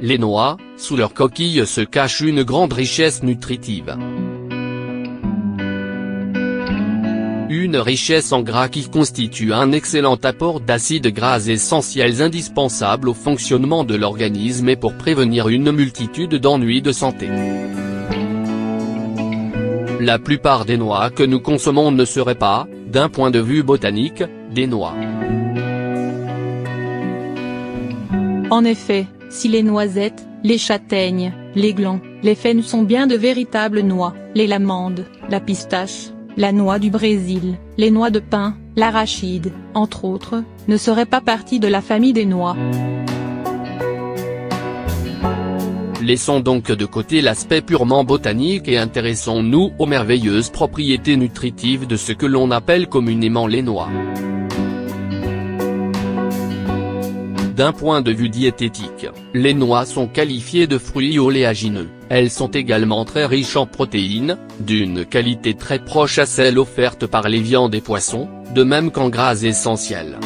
Les noix, sous leur coquille se cache une grande richesse nutritive. Une richesse en gras qui constitue un excellent apport d'acides gras essentiels indispensables au fonctionnement de l'organisme et pour prévenir une multitude d'ennuis de santé. La plupart des noix que nous consommons ne seraient pas, d'un point de vue botanique, des noix. En effet, si les noisettes, les châtaignes, les glands, les faines sont bien de véritables noix, les lamandes, la pistache, la noix du Brésil, les noix de pin, l'arachide, entre autres, ne seraient pas partie de la famille des noix. Laissons donc de côté l'aspect purement botanique et intéressons-nous aux merveilleuses propriétés nutritives de ce que l'on appelle communément les noix. D'un point de vue diététique, les noix sont qualifiées de fruits oléagineux. Elles sont également très riches en protéines, d'une qualité très proche à celle offerte par les viandes et poissons, de même qu'en gras essentiels.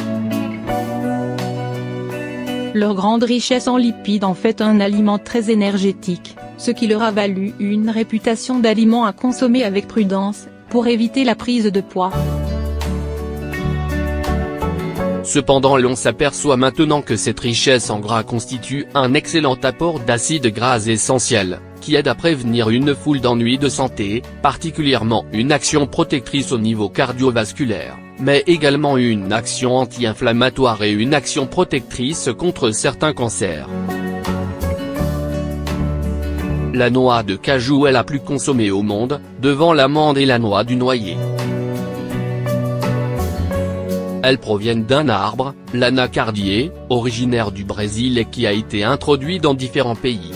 Leur grande richesse en lipides en fait un aliment très énergétique, ce qui leur a valu une réputation d'aliment à consommer avec prudence, pour éviter la prise de poids. Cependant l'on s'aperçoit maintenant que cette richesse en gras constitue un excellent apport d'acides gras essentiels, qui aide à prévenir une foule d'ennuis de santé, particulièrement une action protectrice au niveau cardiovasculaire, mais également une action anti-inflammatoire et une action protectrice contre certains cancers. La noix de cajou est la plus consommée au monde, devant l'amande et la noix du noyer. Elles proviennent d'un arbre, l'anacardier, originaire du Brésil et qui a été introduit dans différents pays.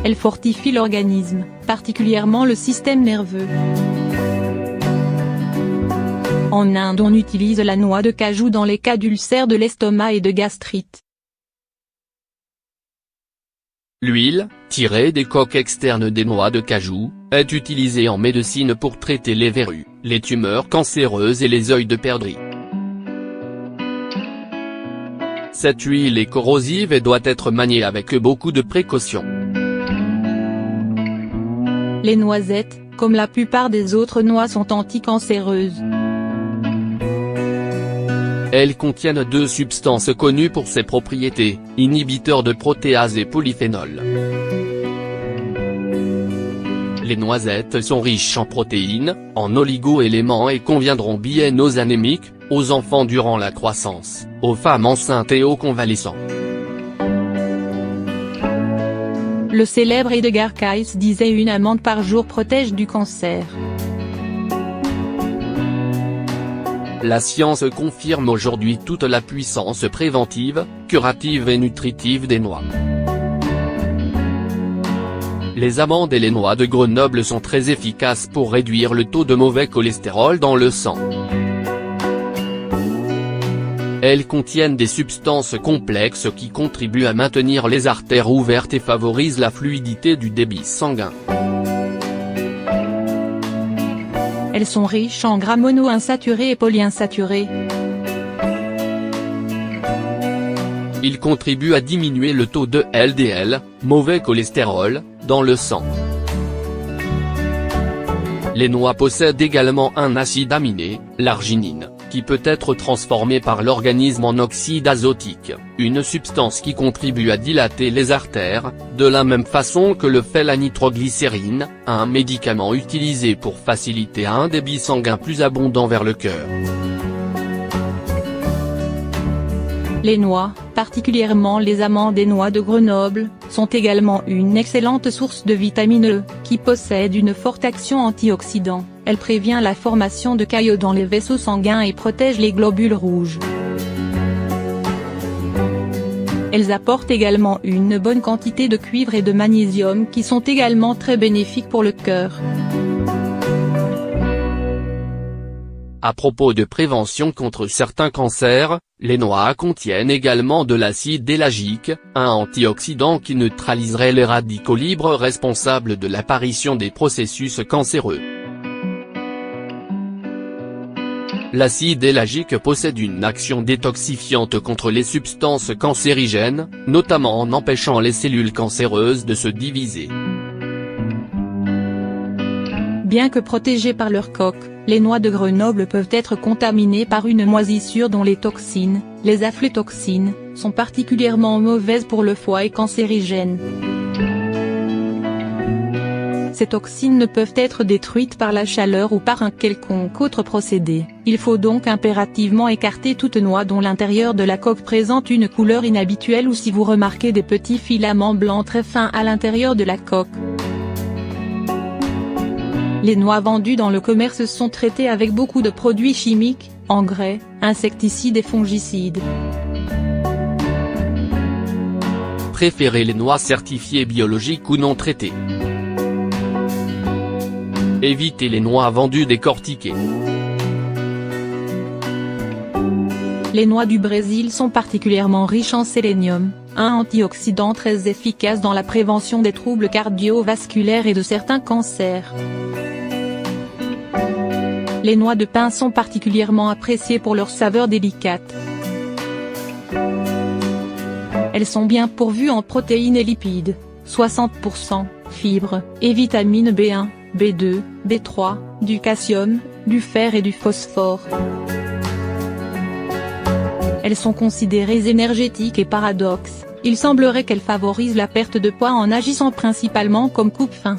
Elles fortifient l'organisme, particulièrement le système nerveux. En Inde on utilise la noix de cajou dans les cas d'ulcères de l'estomac et de gastrite. L'huile, tirée des coques externes des noix de cajou, est utilisée en médecine pour traiter les verrues, les tumeurs cancéreuses et les œils de perdrix. Cette huile est corrosive et doit être maniée avec beaucoup de précaution. Les noisettes, comme la plupart des autres noix sont anticancéreuses. Elles contiennent deux substances connues pour ses propriétés, inhibiteurs de protéase et polyphénol. Les noisettes sont riches en protéines, en oligo-éléments et conviendront bien aux anémiques, aux enfants durant la croissance, aux femmes enceintes et aux convalescents. Le célèbre Edgar Cayce disait une amande par jour protège du cancer. La science confirme aujourd'hui toute la puissance préventive, curative et nutritive des noix. Les amandes et les noix de Grenoble sont très efficaces pour réduire le taux de mauvais cholestérol dans le sang. Elles contiennent des substances complexes qui contribuent à maintenir les artères ouvertes et favorisent la fluidité du débit sanguin. Elles sont riches en gras monoinsaturés et polyinsaturés. Ils contribuent à diminuer le taux de LDL, mauvais cholestérol, dans le sang. Les noix possèdent également un acide aminé, l'arginine, qui peut être transformé par l'organisme en oxyde azotique, une substance qui contribue à dilater les artères, de la même façon que le fait la nitroglycérine, un médicament utilisé pour faciliter un débit sanguin plus abondant vers le cœur. Les noix, particulièrement les amandes et noix de Grenoble, sont également une excellente source de vitamine E, qui possède une forte action antioxydant. Elle prévient la formation de caillots dans les vaisseaux sanguins et protège les globules rouges. Elles apportent également une bonne quantité de cuivre et de magnésium qui sont également très bénéfiques pour le cœur. À propos de prévention contre certains cancers, les noix contiennent également de l'acide élagique, un antioxydant qui neutraliserait les radicaux libres responsables de l'apparition des processus cancéreux. L'acide élagique possède une action détoxifiante contre les substances cancérigènes, notamment en empêchant les cellules cancéreuses de se diviser. Bien que protégées par leur coque, les noix de Grenoble peuvent être contaminées par une moisissure dont les toxines, les aflatoxines, sont particulièrement mauvaises pour le foie et cancérigènes. Ces toxines ne peuvent être détruites par la chaleur ou par un quelconque autre procédé. Il faut donc impérativement écarter toute noix dont l'intérieur de la coque présente une couleur inhabituelle ou si vous remarquez des petits filaments blancs très fins à l'intérieur de la coque. Les noix vendues dans le commerce sont traitées avec beaucoup de produits chimiques, engrais, insecticides et fongicides. Préférez les noix certifiées biologiques ou non traitées. Évitez les noix vendues décortiquées. Les noix du Brésil sont particulièrement riches en sélénium, un antioxydant très efficace dans la prévention des troubles cardiovasculaires et de certains cancers. Les noix de pin sont particulièrement appréciées pour leur saveur délicate. Elles sont bien pourvues en protéines et lipides, 60%, fibres, et vitamines B1, B2, B3, du calcium, du fer et du phosphore. Elles sont considérées énergétiques et paradoxes, il semblerait qu'elles favorisent la perte de poids en agissant principalement comme coupe-faim.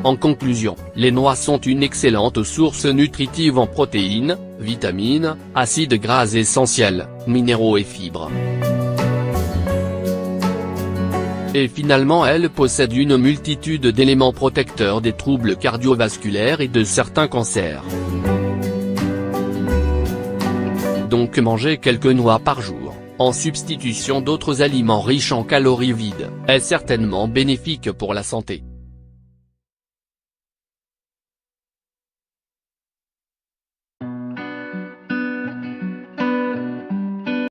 En conclusion, les noix sont une excellente source nutritive en protéines, vitamines, acides gras essentiels, minéraux et fibres. Et finalement elles possèdent une multitude d'éléments protecteurs des troubles cardiovasculaires et de certains cancers. Donc manger quelques noix par jour, en substitution d'autres aliments riches en calories vides, est certainement bénéfique pour la santé.